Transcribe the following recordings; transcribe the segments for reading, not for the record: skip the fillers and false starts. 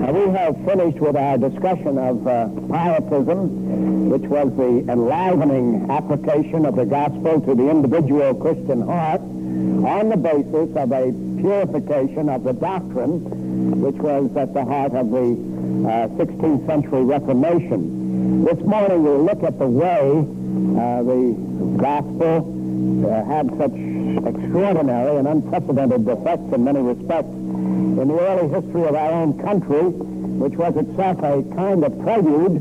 We have finished with our discussion of pietism, which was the enlivening application of the gospel to the individual Christian heart on the basis of a purification of the doctrine, which was at the heart of the 16th century Reformation. This morning we'll look at the way the gospel had such extraordinary and unprecedented effects in many respects in the early history of our own country, which was itself a kind of prelude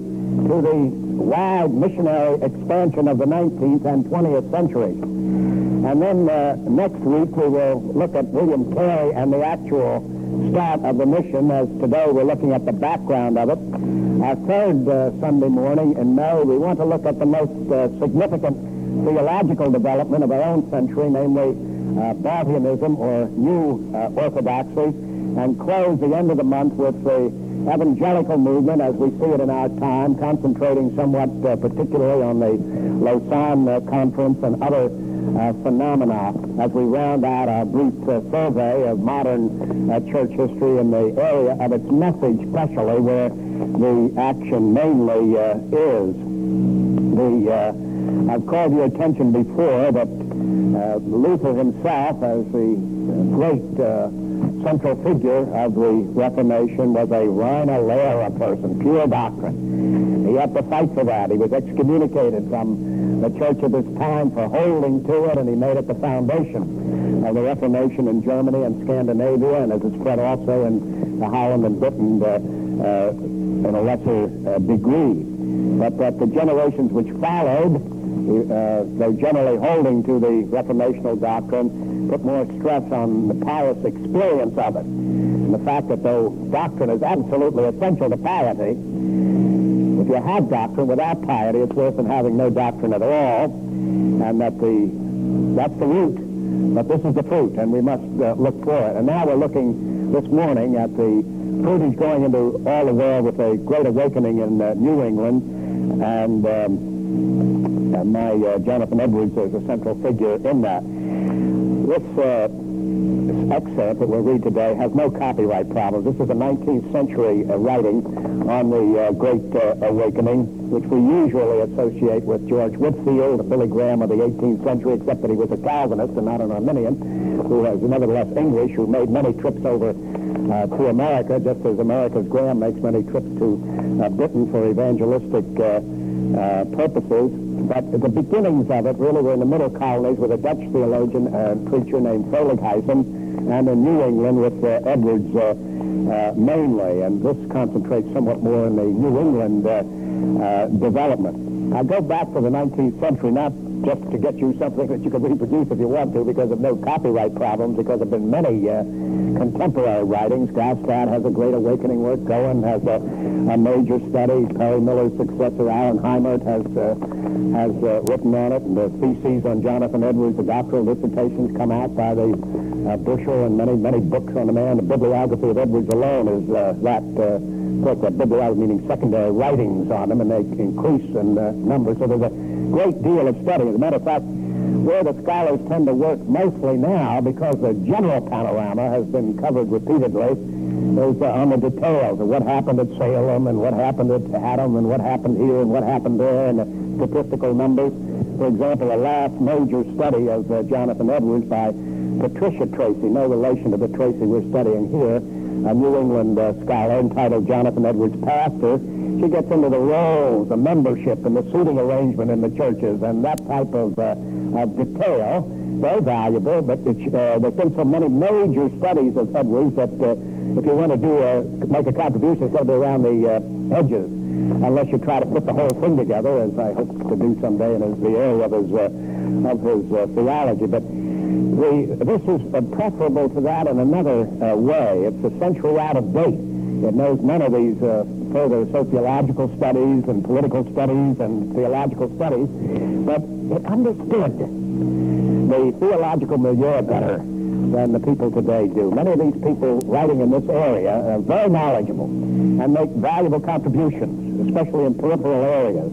to the wide missionary expansion of the 19th and 20th centuries. And then next week we will look at William Carey and the actual start of the mission, as today we're looking at the background of it. Our third Sunday morning in May, we want to look at the most significant theological development of our own century, namely Balthianism or New Orthodoxy, and close the end of the month with the evangelical movement as we see it in our time, concentrating somewhat particularly on the Lausanne Conference and other phenomena as we round out our brief survey of modern church history in the area of its message, especially where the action mainly is. I've called your attention before that Luther himself, as the great central figure of the Reformation, was a reiner Lehrer person, pure doctrine. He had to fight for that. He was excommunicated from the church of his time for holding to it, and he made it the foundation of the Reformation in Germany and Scandinavia, and it has spread also in Holland and Britain in a lesser degree. But that the generations which followed, though generally holding to the reformational doctrine, put more stress on the pious experience of it. And the fact that though doctrine is absolutely essential to piety, if you have doctrine without piety, it's worse than having no doctrine at all, and that that's the root, but this is the fruit, and we must look for it. And now we're looking this morning at the fruitage going into all the world with a great awakening in New England, and my Jonathan Edwards is a central figure in that. This excerpt that we'll read today has no copyright problems. This is a 19th century writing on the Great Awakening, which we usually associate with George Whitefield, the Billy Graham of the 18th century, except that he was a Calvinist and not an Arminian, who was nevertheless English, who made many trips over to America, just as America's Graham makes many trips to Britain for evangelistic purposes. But the beginnings of it really were in the middle colonies with a Dutch theologian and preacher named Vrolijkhuizen, and in New England with Edwards mainly. And this concentrates somewhat more in the New England development. I go back to the 19th century, not just to get you something that you can reproduce if you want to, because of no copyright problems, because there have been many contemporary writings. Gerstner has a great awakening work. Goen has a major study. Perry Miller's successor, Alan Heimert, has written on it. And the theses on Jonathan Edwards, the doctoral dissertations come out by the bushel, and many books on the man. The bibliography of Edwards alone is of course, that bibliography meaning secondary writings on him, and they increase in number. So there's a great deal of study. As a matter of fact, where the scholars tend to work mostly now, because the general panorama has been covered repeatedly, is on the details of what happened at Salem and what happened at Haddam and what happened here and what happened there, and the statistical numbers. For example, the last major study of Jonathan Edwards by Patricia Tracy, no relation to the Tracy we're studying here, a New England scholar entitled Jonathan Edwards Pastor. She gets into the roles, the membership, and the seating arrangement in the churches, and that type of detail. Very valuable, but there's been so many major studies of Edwards that if you want to make a contribution, it's got to be around the edges, unless you try to put the whole thing together, as I hope to do someday in the area of his theology. But this is preferable to that in another way. It's a century out of date. It knows none of these further sociological studies and political studies and theological studies, but it understood the theological milieu better than the people today do. Many of these people writing in this area are very knowledgeable and make valuable contributions, especially in peripheral areas.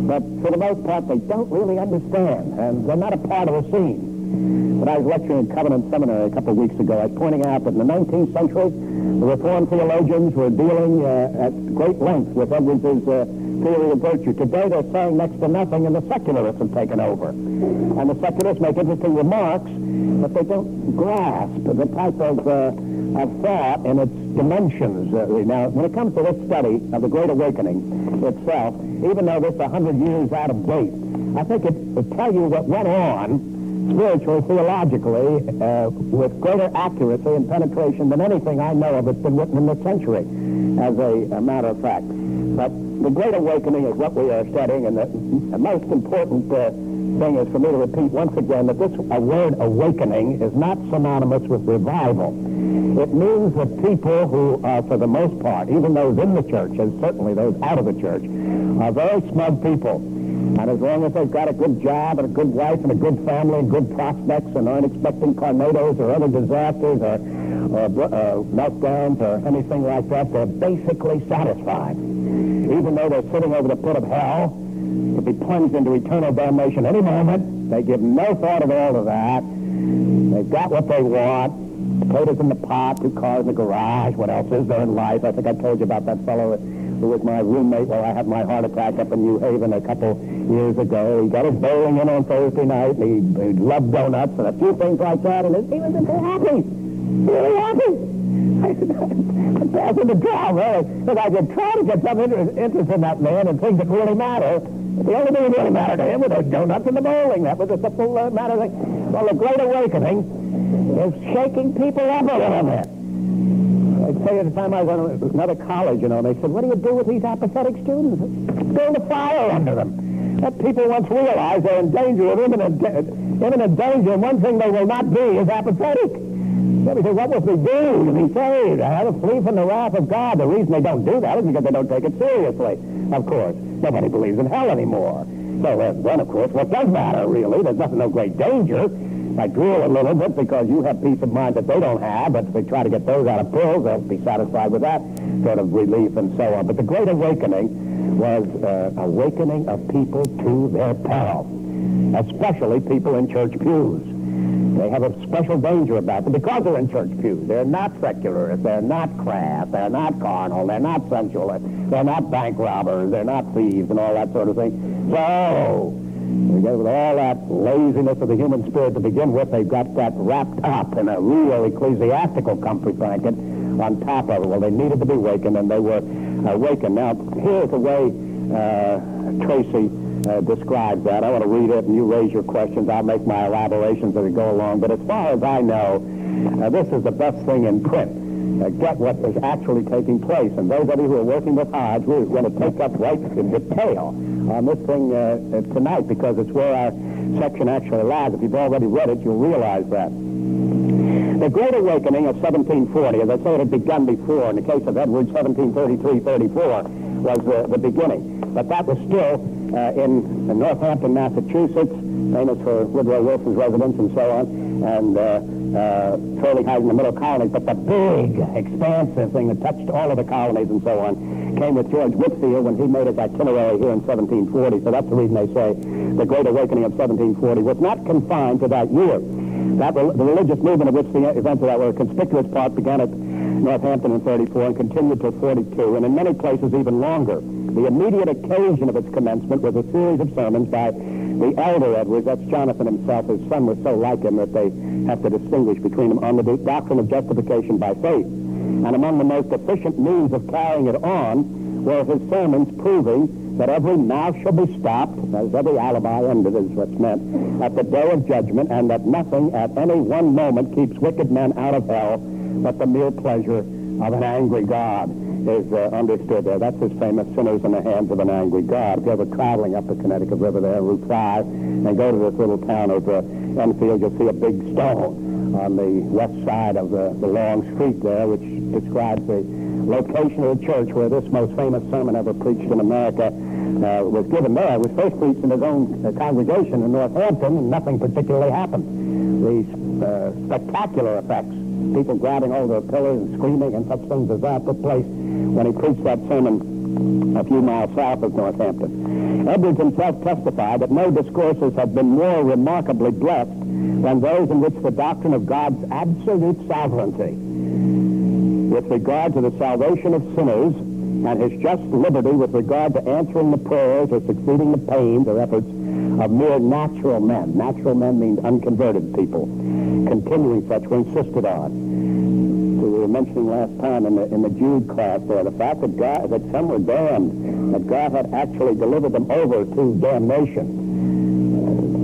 But for the most part, they don't really understand, and they're not a part of the scene. When I was lecturing at Covenant Seminary a couple of weeks ago, I was pointing out that in the 19th century, the Reformed theologians were dealing at great length with Edwards' theory of virtue. Today, they're saying next to nothing, and the secularists have taken over. And the secularists make interesting remarks, but they don't grasp the type of thought and its dimensions. Now, when it comes to this study of the Great Awakening itself, even though this is 100 years out of date, I think it would tell you what went on spiritually, theologically, with greater accuracy and penetration than anything I know of that's been written in this century, as a matter of fact. But the Great Awakening is what we are studying, and the most important thing is for me to repeat once again that this word awakening is not synonymous with revival. It means that people who are, for the most part, even those in the church, and certainly those out of the church, are very smug people. And as long as they've got a good job and a good wife and a good family and good prospects and aren't expecting tornadoes or other disasters or meltdowns or anything like that, they're basically satisfied. Even though they're sitting over the pit of hell, to be plunged into eternal damnation any moment, they give no thought at all to that. They've got what they want. Potatoes in the pot, 2 cars in the garage. What else is there in life? I think I told you about that fellow who was my roommate while I had my heart attack up in New Haven a couple years ago. He got his bowling in on Thursday night, and he loved donuts and a few things like that, and he was happy. Really happy. I said, I'm passing the trial, really. Look, I could try to get some interest in that man and things that really matter. But the only thing that really mattered to him was the donuts and the bowling. That was a simple matter thing. Well, the Great Awakening is shaking people up a little bit. I'd say at the time I was at another college, and they said, what do you do with these apathetic students? Build a fire under them. Let people once realize they're in danger of imminent danger, and one thing they will not be is apathetic. He said, what must we do to be saved? I have to flee from the wrath of God. The reason they don't do that is because they don't take it seriously, of course. Nobody believes in hell anymore. So then, of course, what does matter, really? There's no great danger. I drool a little bit because you have peace of mind that they don't have, but if they try to get those out of pills, they'll be satisfied with that sort of relief and so on. But the Great Awakening was awakening of people to their peril, especially people in church pews. They have a special danger about them because they're in church pews. They're not secularists, they're not crass, they're not carnal, they're not sensual, they're not bank robbers, they're not thieves and all that sort of thing. So, with all that laziness of the human spirit to begin with, they've got that wrapped up in a real ecclesiastical comfort blanket on top of it. Well, they needed to be awakened, and they were awakened. Now, here's the way Tracy describes that. I want to read it, and you raise your questions. I'll make my elaborations as we go along. But as far as I know, this is the best thing in print. Get what is actually taking place. And those of you who are working with Hodge, we're going to take up right in detail on this thing tonight, because it's where our section actually lies. If you've already read it, you'll realize that. The Great Awakening of 1740, as I say, it had begun before. In the case of Edwards, 1733-34 was the beginning. But that was still in Northampton, Massachusetts, famous for Woodrow Wilson's residence and so on, and fairly high in the middle colonies. But the big, expansive thing that touched all of the colonies and so on came with George Whitefield when he made his itinerary here in 1740. So that's the reason they say the Great Awakening of 1740 was not confined to that year. The religious movement of which the events of that were a conspicuous part began at Northampton in 34 and continued till 42, and in many places even longer. The immediate occasion of its commencement was a series of sermons by the elder Edwards, that's Jonathan himself. His son was so like him that they have to distinguish between them, on the doctrine of justification by faith. And among the most efficient means of carrying it on were his sermons proving that every mouth shall be stopped, as every alibi ended is what's meant, at the day of judgment, and that nothing at any one moment keeps wicked men out of hell but the mere pleasure of an angry God is understood there. That's his famous sinners in the hands of an angry God. If you're ever traveling up the Connecticut River there, Route 5, and go to this little town of Enfield, you'll see a big stone on the west side of the long street there, which describes the location of the church where this most famous sermon ever preached in America was given there. It was first preached in his own congregation in Northampton, and nothing particularly happened. These spectacular effects, people grabbing hold of the pillars and screaming and such things as that, took place when he preached that sermon a few miles south of Northampton. Edwards himself testified that no discourses have been more remarkably blessed than those in which the doctrine of God's absolute sovereignty with regard to the salvation of sinners and his just liberty with regard to answering the prayers or succeeding the pains or efforts of mere natural men. Natural men means unconverted people. Continuing such were insisted on. So we were mentioning last time in the Jude class there, the fact that some were damned, that God had actually delivered them over to damnation,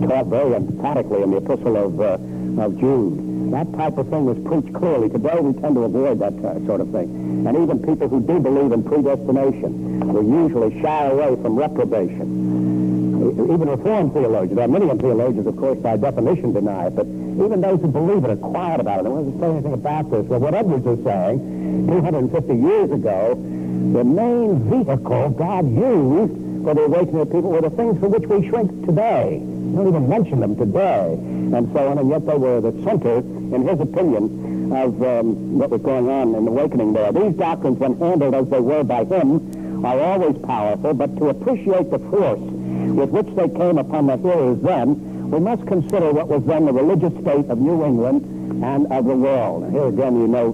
taught very emphatically in the epistle of Jude. That type of thing was preached clearly. Today we tend to avoid that sort of thing. And even people who do believe in predestination will usually shy away from reprobation. Even Reformed theologians, Arminian theologians, of course, by definition deny it, but even those who believe it are quiet about it. They don't want to say anything about this. Well, what Edwards is saying, 250 years ago, the main vehicle God used for the awakening of people were the things for which we shrink today. We don't even mention them today, and so on, and yet they were the center, in his opinion, of what was going on in the awakening there. These doctrines, when handled as they were by him, are always powerful, but to appreciate the force with which they came upon the hearers then, we must consider what was then the religious state of New England and of the world. And here again, you know,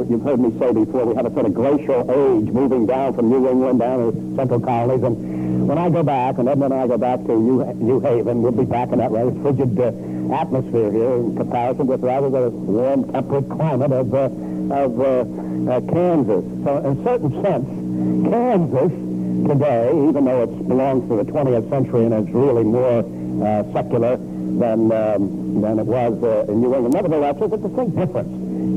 you've heard me say before, we have a sort of glacial age moving down from New England down to central colonies, and when I go back, and Edmund and I go back to New Haven, we'll be back in that rather frigid atmosphere here in comparison with rather the warm, temperate climate of Kansas. So in a certain sense, Kansas today, even though it belongs to the 20th century and is really more secular than it was in New England, nevertheless, there's a distinct difference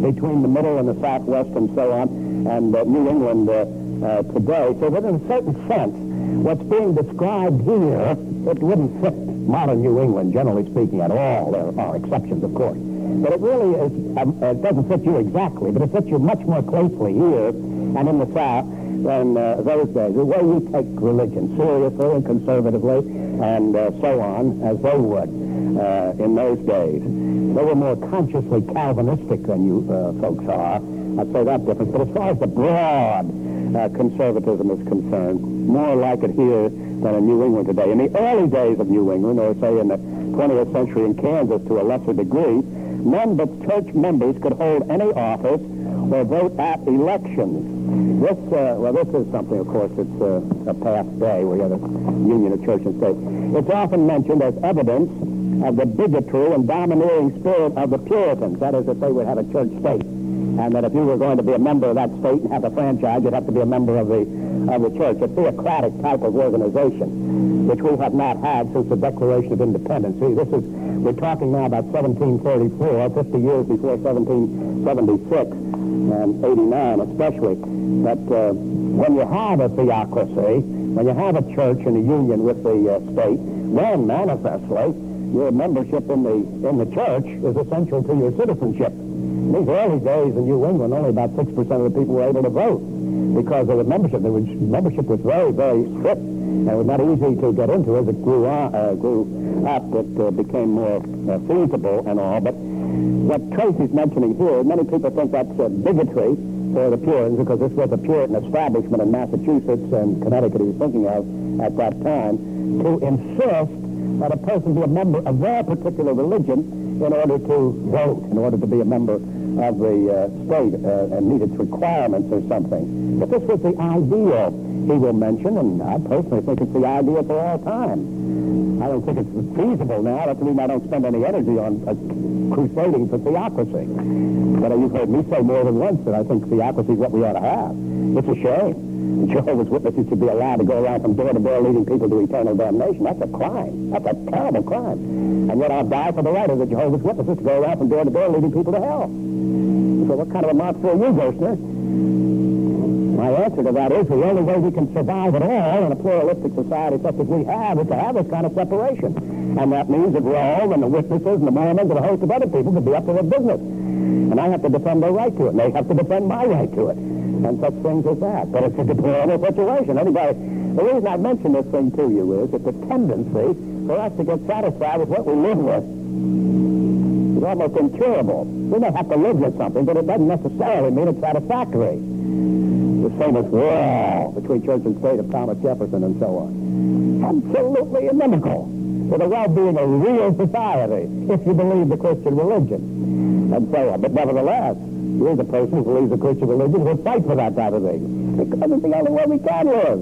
between the middle and the southwest and so on, and New England today. So that in a certain sense, what's being described here, it wouldn't fit modern New England, generally speaking, at all. There are exceptions, of course. But it really is, it doesn't fit you exactly, but it fits you much more closely here and in the South than those days. The way we take religion seriously and conservatively and so on, as they would in those days. They were more consciously Calvinistic than you folks are. I'd say that difference. But as far as the broad conservatism is concerned, more like it here than in New England today. In the early days of New England, or say in the 20th century in Kansas to a lesser degree, none but church members could hold any office or vote at elections. This is something, of course, it's a past day. We have a union of church and state. It's often mentioned as evidence of the bigotry and domineering spirit of the Puritans. That is, that they would have a church state, and that if you were going to be a member of that state and have a franchise, you'd have to be a member of the church. A theocratic type of organization, which we have not had since the Declaration of Independence. See, we're talking now about 1734, 50 years before 1776 and 89 especially. But when you have a theocracy, when you have a church in a union with the state, then manifestly your membership in the church is essential to your citizenship. In these early days in New England, only about 6% of the people were able to vote because of the membership. Membership was very, very strict, and it was not easy to get into as it grew up. It became more feasible and all. But what Tracy's mentioning here, many people think that's bigotry for the Puritans, because this was a Puritan establishment in Massachusetts and Connecticut he was thinking of at that time, to insist that a person be a member of their particular religion in order to vote, in order to be a member of the state and meet its requirements or something. But this was the ideal, he will mention, and I personally think it's the ideal for all time. I don't think it's feasible now. That's the reason I don't spend any energy on crusading for theocracy. But you've heard me say more than once that I think theocracy is what we ought to have. It's a shame. Jehovah's Witnesses should be allowed to go around from door to door leading people to eternal damnation. That's a crime. That's a terrible crime. And yet I'll die for the right of the Jehovah's Witnesses to go around from door to door leading people to hell. So what kind of a monster are you, Gerstner? My answer to that is the only way we can survive at all in a pluralistic society such as we have is to have this kind of separation. And that means that Rome and the witnesses and the Mormons and a host of other people could be up to their business. And I have to defend their right to it, and they have to defend my right to it. And such things as that. But it's a deplorable situation. Anybody, the reason I mention this thing to you is that the tendency for us to get satisfied with what we live with is almost incurable. We may have to live with something, but it doesn't necessarily mean it's satisfactory. The famous wall between church and state of Thomas Jefferson and so on. Absolutely inimical. for the well-being of real society, if you believe the Christian religion, and so on. But nevertheless, here's a person who believes the Christian religion will fight for that type of thing, because it's the only way we can live.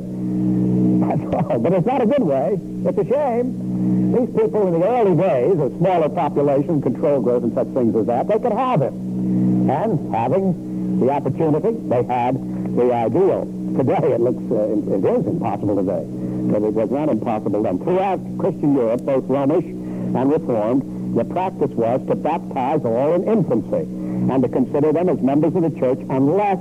That's all. But it's not a good way. It's a shame. These people in the early days, a smaller population, control growth and such things as that, they could have it. And having the opportunity, they had the ideal. Today, it is impossible today. But it was not impossible then. Throughout Christian Europe, both Romish and Reformed, the practice was to baptize all in infancy and to consider them as members of the church unless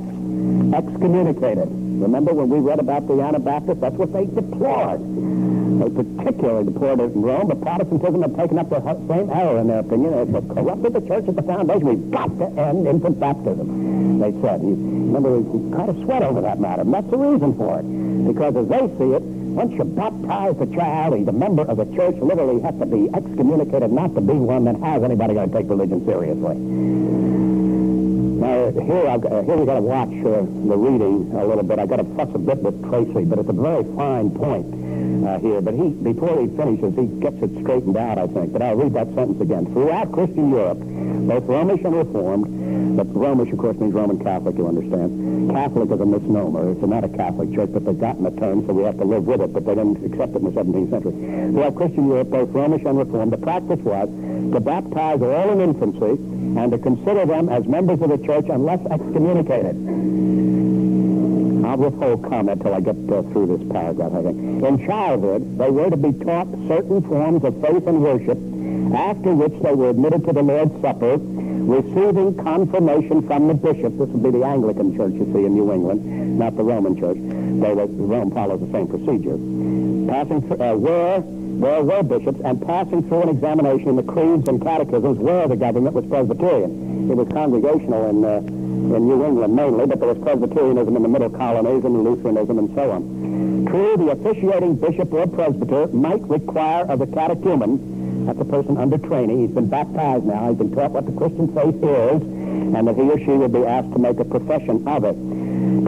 excommunicated. Remember when we read about the Anabaptists? That's what they deplored. They particularly deplored it in Rome, but Protestantism had taken up the same error in their opinion. They had corrupted the church at the foundation. We've got to end infant baptism, they said. Remember, we kind of sweat over that matter, and that's the reason for it. Because as they see it, once you baptize the child, he's a member of the church, literally has to be excommunicated not to be one that has anybody going to take religion seriously. Now, here we got to watch the reading a little bit. I got to fuss a bit with Tracy, but it's a very fine point here. But before he finishes, he gets it straightened out, I think. But I'll read that sentence again. Throughout Christian Europe, both Romish and Reformed, but Romish, of course, means Roman Catholic, you understand. Catholic is a misnomer. It's not a Catholic church, but they've gotten the term, so we have to live with it, but they didn't accept it in the 17th century. Throughout Christian Europe, both Romish and Reformed, the practice was to baptize all in infancy and to consider them as members of the church unless excommunicated. I'll withhold comment till I get through this paragraph, I think. In childhood, they were to be taught certain forms of faith and worship, after which they were admitted to the Lord's Supper, receiving confirmation from the bishop. This would be the Anglican church, you see, in New England, not the Roman church. Rome follows the same procedure. Passing where were bishops, and passing through an examination in the creeds and catechisms where the government was Presbyterian. It was congregational in New England mainly, but there was Presbyterianism in the middle colonies and Lutheranism and so on. True, the officiating bishop or presbyter might require of the catechumen, that's a person under training, he's been baptized now, he's been taught what the Christian faith is, and that he or she would be asked to make a profession of it.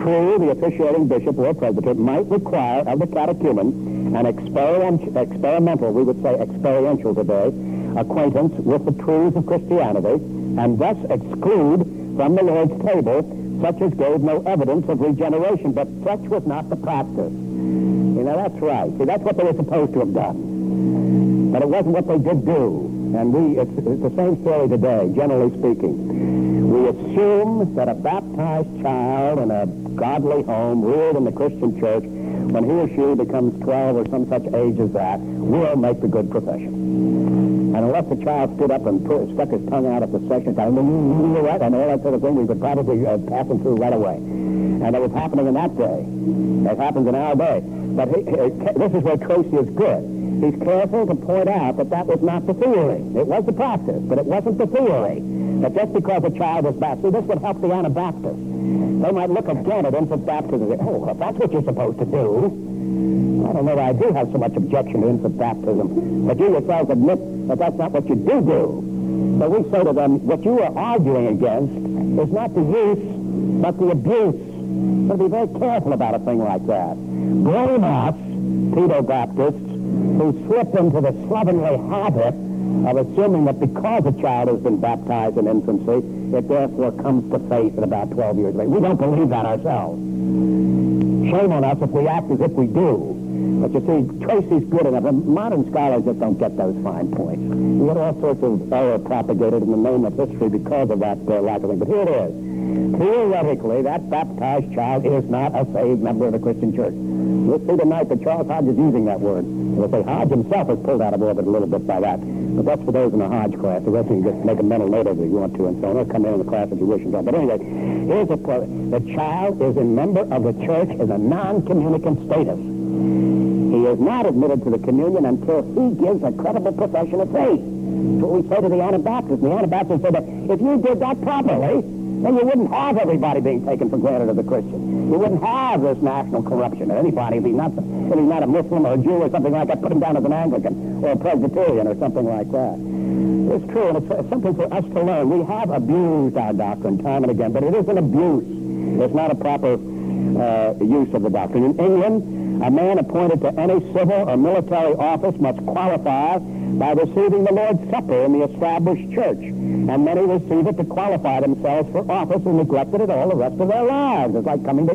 True, the officiating bishop or presbyter might require of the catechumen an experimental, we would say experiential today, acquaintance with the truths of Christianity, and thus exclude from the Lord's table such as gave no evidence of regeneration, but such was not the practice. You know, that's right. See, that's what they were supposed to have done. But it wasn't what they did do. And it's the same story today, generally speaking. We assume that a baptized child in a godly home, reared in the Christian church, when he or she becomes 12 or some such age as that, will make the good profession. And unless the child stood up and stuck his tongue out at the session, you're right, and all that sort of thing, we could probably pass him through right away. And it was happening in that day. It happens in our day. But this is where Tracy is good. He's careful to point out that that was not the theory. It was the practice, but it wasn't the theory. That just because a child was baptized, this would help the Anabaptists. They might look again at infant baptism and say, oh, if that's what you're supposed to do, I don't know that I do have so much objection to infant baptism. But you yourselves admit that that's not what you do. So we say to them, what you are arguing against is not the use, but the abuse. So be very careful about a thing like that. Blame us, pedo-Baptists, who slip into the slovenly habit of assuming that because a child has been baptized in infancy, it therefore comes to faith at about 12 years later. We don't believe that ourselves. Shame on us if we act as if we do. But you see, Tracy's good enough. And modern scholars just don't get those fine points. We get all sorts of error propagated in the name of history because of that lack of thing. But here it is. Theoretically, that baptized child is not a saved member of the Christian church. We'll see tonight that Charles Hodge is using that word. We'll say Hodge himself is pulled out of orbit a little bit by that. But that's for those in the Hodge class. The rest of you can just make a mental note of it if you want to and so on. Or come in the class if you wish and so on. But anyway, here's the point. The child is a member of the church in a non-communicant status. He is not admitted to the communion until he gives a credible profession of faith. That's what we say to the Anabaptists. The Anabaptists say that if you did that properly, then you wouldn't have everybody being taken for granted as a Christian. You wouldn't have this national corruption. Anybody, if he's not a Muslim or a Jew or something like that, put him down as an Anglican or a Presbyterian or something like that. It's true, and it's something for us to learn. We have abused our doctrine time and again, but it is an abuse. It's not a proper use of the doctrine. In England, A man appointed to any civil or military office must qualify by receiving the Lord's Supper in the established church, and many receive it to qualify themselves for office and neglected it all the rest of their lives. It's like coming to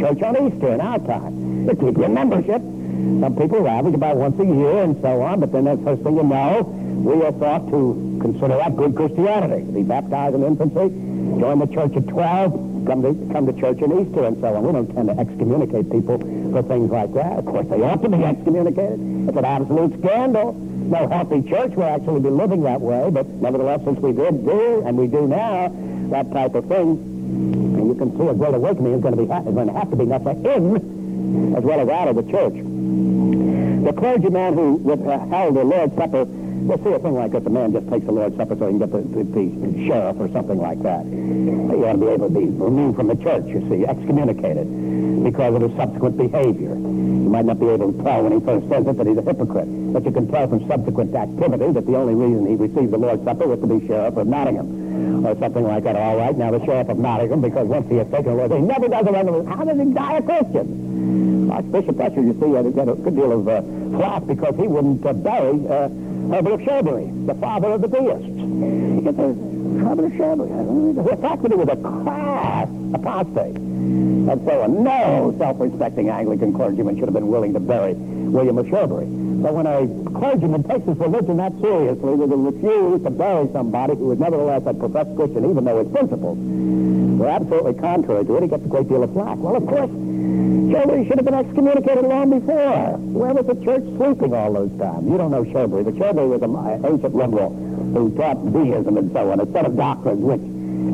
church on Easter in our time. They keep your membership. Some people average about once a year and so on, but then the first thing you know, we are thought to consider that good Christianity. Be baptized in infancy, join the church at 12, come to church in Easter and so on. We don't tend to excommunicate people for things like that. Of course, they ought to be excommunicated. It's an absolute scandal. No healthy church will actually be living that way, but nevertheless, since we did do, and we do now, that type of thing, and you can see a great awakening is going to have to be not in as well as out of the church. The clergyman who held the Lord's Supper, we'll see a thing like this. A man just takes the Lord's Supper so he can get the sheriff or something like that. He ought to be able to be removed from the church, you see, excommunicated because of his subsequent behavior. You might not be able to tell when he first says it that he's a hypocrite, but you can tell from subsequent activity that the only reason he received the Lord's Supper was to be sheriff of Nottingham or something like that. All right, now the sheriff of Nottingham, because once he has taken the Lord's Supper, he never does it. How does he die a Christian? Archbishop Usher, you see, had a good deal of flack because he wouldn't bury Herbert of Cherbury, the father of the deists. Herbert of Cherbury. The fact that he was a crass apostate. And so no self-respecting Anglican clergyman should have been willing to bury William of Cherbury. But when a clergyman takes his religion that seriously, they will refuse to bury somebody who is nevertheless a professed Christian, even though his principles were absolutely contrary to it, he gets a great deal of flack. Well, of course, Cherbury should have been excommunicated long before. Where was the church sleeping all those times? You don't know Cherbury, but Cherbury was an ancient liberal who taught deism and so on, a set of doctrines which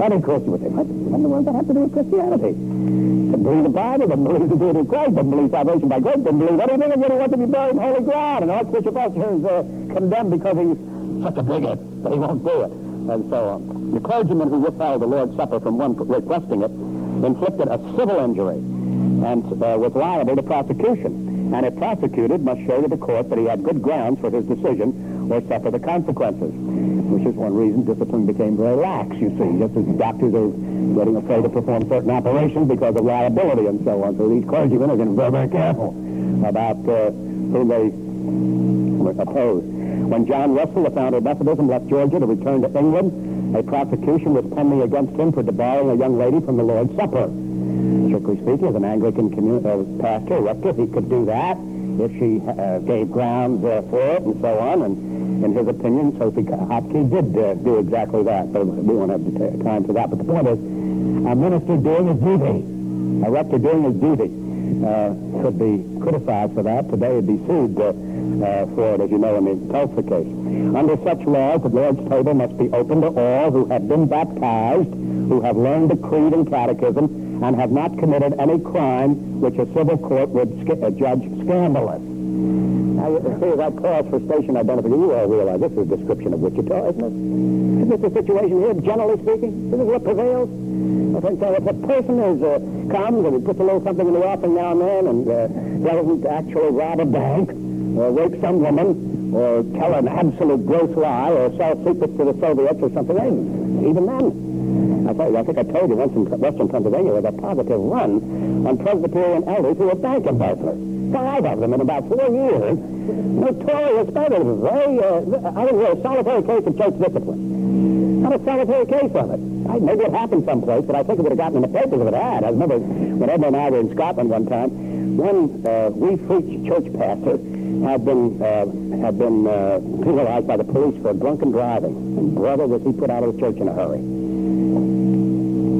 any Christian would say, what in the world does that have to do with Christianity? Didn't believe the Bible, didn't believe the deity of Christ, didn't believe salvation by grace, didn't believe anything, and yet he wanted to be buried in holy ground. And Archbishop Usher is condemned because he's such a bigot that he won't do it, and so on. The clergyman who withheld the Lord's Supper from one requesting it inflicted a civil injury and was liable to prosecution. And if prosecuted, must show to the court that he had good grounds for his decision or suffer the consequences, which is one reason discipline became very lax, you see, just as doctors are getting afraid to perform certain operations because of liability and so on. So these clergymen are getting very, very careful about who they oppose. When John Russell, the founder of Methodism, left Georgia to return to England, a prosecution was pending against him for debarring a young lady from the Lord's Supper. Strictly speaking, as an Anglican pastor, rector, he could do that if she gave grounds for it and so on. And in his opinion, Sophie Hopkins did do exactly that. But we won't have time for that. But the point is, a minister doing his duty, a rector doing his duty, could be criticized for that. Today he'd be sued for it, as you know, in the Tulsa case. Under such laws, the Lord's table must be open to all who have been baptized, who have learned the creed and catechism, and have not committed any crime which a civil court would judge scandalous. Now, you see, that clause for station identification, you all realize this is a description of Wichita, isn't it? Isn't this the situation here, generally speaking? Isn't this what prevails? I think so. If a person comes and he puts a little something in the offering now and then and doesn't actually rob a bank or rape some woman or tell an absolute gross lie or sell secrets to the Soviets or something, even then, I think I told you once in western Pennsylvania there was a positive run on Presbyterian elders who were bank embezzlers. 5 of them in about 4 years. Notorious murderers. I think we're a solitary case of church discipline. Not a solitary case of it. Maybe it happened someplace, but I think it would have gotten in the papers if it had. I remember when Edmund and I were in Scotland one time, one Free Free church pastor had been penalized by the police for drunken driving. And brother, was he put out of the church in a hurry.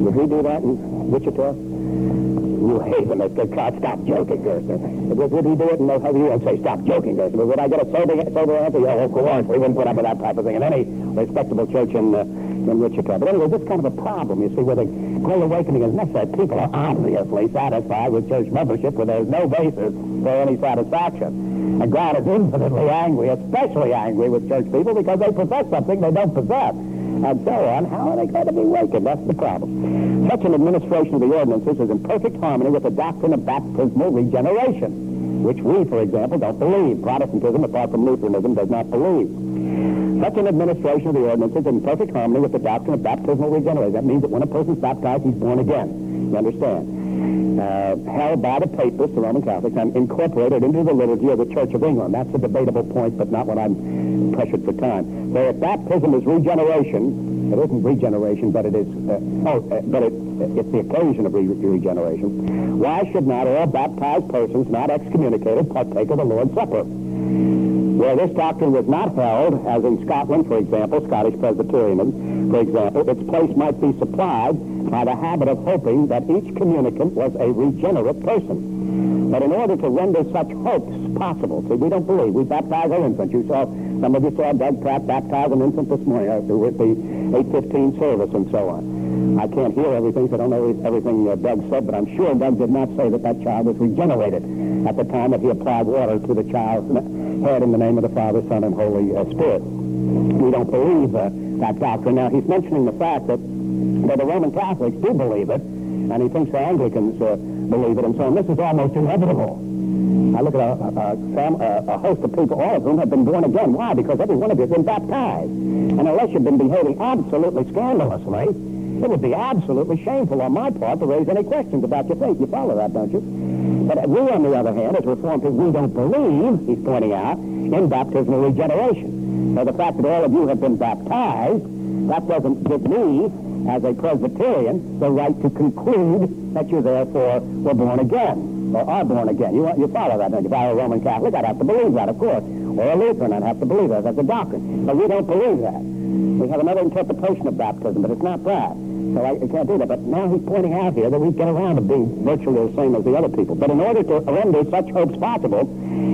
Would he do that in Wichita? You hate when they say, God, stop joking, Gerstner. Would he do it? And you won't say, stop joking, Gerstner. But would I get a sober answer? Yeah, of course. We wouldn't put up with that type of thing in any respectable church in Wichita. But anyway, this is kind of a problem, you see, where the Great Awakening is necessary. People are obviously satisfied with church membership where there's no basis for any satisfaction. And God is infinitely angry, especially angry with church people because they profess something they don't possess. And so on. How are they going to be awakened? That's the problem. Such an administration of the ordinances is in perfect harmony with the doctrine of baptismal regeneration, which we, for example, don't believe. Protestantism, apart from Lutheranism, does not believe. Such an administration of the ordinances is in perfect harmony with the doctrine of baptismal regeneration. That means that when a person's baptized, he's born again. You understand? held by the papists, the Roman Catholics, and incorporated into the liturgy of the Church of England. That's a debatable point, but not what I'm pressured for time. So if baptism is regeneration, it isn't regeneration, but it is, it's the occasion of regeneration. Why should not all baptized persons not excommunicated partake of the Lord's Supper? Where this doctrine was not held, as in Scotland, for example, Scottish Presbyterianism, for example, its place might be supplied by the habit of hoping that each communicant was a regenerate person. But in order to render such hopes possible, see, we don't believe. We baptize our infants. Some of you saw Doug Pratt baptize an infant this morning with the 8:15 service and so on. I can't hear everything, so I don't know everything Doug said, but I'm sure Doug did not say that that child was regenerated at the time that he applied water to the child's head in the name of the Father, Son, and Holy Spirit. We don't believe that doctrine. Now, he's mentioning the fact that the Roman Catholics do believe it, and he thinks the Anglicans believe it, and so on. This is almost inevitable. I look at a host of people, all of whom have been born again. Why? Because every one of you has been baptized. And unless you've been behaving absolutely scandalously, it would be absolutely shameful on my part to raise any questions about your faith. You follow that, don't you? But we, on the other hand, as Reformed people, we don't believe, he's pointing out, in baptismal regeneration. So the fact that all of you have been baptized, that doesn't give me, as a Presbyterian, the right to conclude that you therefore were born again, or are born again. You follow that, don't you? If I were a Roman Catholic, I'd have to believe that, of course. Or a Lutheran, I'd have to believe that. That's a doctrine. But we don't believe that. We have another interpretation of baptism, but it's not that. So I can't do that. But now he's pointing out here that we get around to being virtually the same as the other people. But in order to render such hopes possible,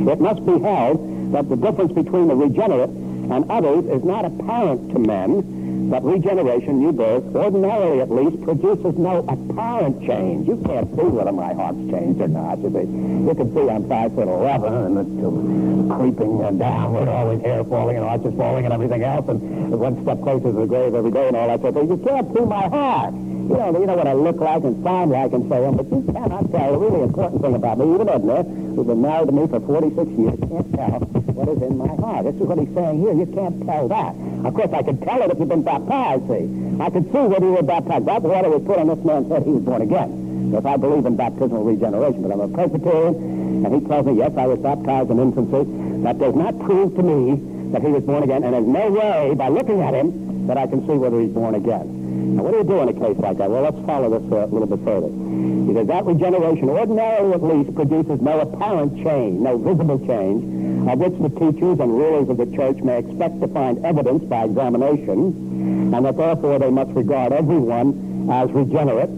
it must be held that the difference between the regenerate and others is not apparent to men, that regeneration, new birth, ordinarily at least, produces no apparent change. You can't see whether my heart's changed or not. You can see I'm 5'11", and it's creeping downward, always hair falling and arches falling and everything else, and one step closer to the grave every day and all that sort of thing. You can't see my heart. You know what I look like and sound like and so on, but you cannot tell. The really important thing about me, even Edna, who's been married to me for 46 years, can't tell what is in my heart. This is what he's saying here. You can't tell that. Of course, I could tell it if you've been baptized, see. I could see whether you were baptized. That water was put on this man's head, he was born again. So if I believe in baptismal regeneration, but I'm a Presbyterian, and he tells me, yes, I was baptized in infancy, that does not prove to me that he was born again, and there's no way, by looking at him, that I can see whether he's born again. Now, what do you do in a case like that? Well, let's follow this a little bit further. He says that regeneration, ordinarily at least, produces no apparent change, no visible change, of which the teachers and rulers of the church may expect to find evidence by examination, and that therefore they must regard everyone as regenerate.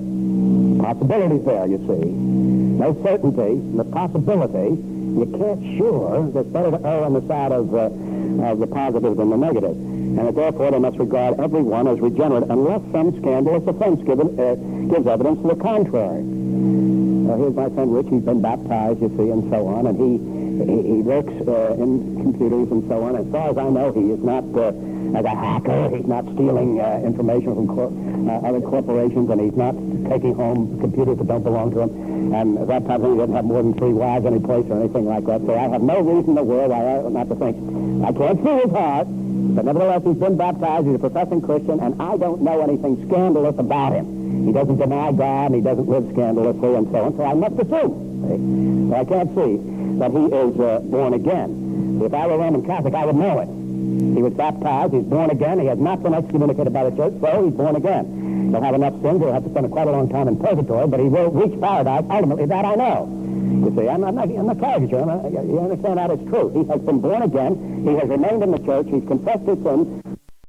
Possibilities there, you see. No certainty, the possibility. You can't sure. It's better to err on the side of the positive than the negative. And that therefore they must regard everyone as regenerate unless some scandalous offense gives evidence to the contrary. Here's my friend Rich. He's been baptized, you see, and so on, and he works in computers and so on. As far as I know, he is not as a hacker. He's not stealing information from other corporations, and he's not taking home computers that don't belong to him. And at that time, he didn't have more than 3 wives any place or anything like that. So I have no reason in the world why I ought not to think. I can't see his heart, but nevertheless, he's been baptized. He's a professing Christian, and I don't know anything scandalous about him. He doesn't deny God, and he doesn't live scandalously, and so on. So I must assume. See? So I can't see that he is born again. If I were a Roman Catholic, I would know it. He was baptized, he's born again, he has not been excommunicated by the church, so he's born again. He'll have enough sins, he'll have to spend quite a long time in purgatory, but he will reach paradise ultimately. That I know. You see, I'm not caricature. You understand that it's true. He has been born again, he has remained in the church, he's confessed his sins,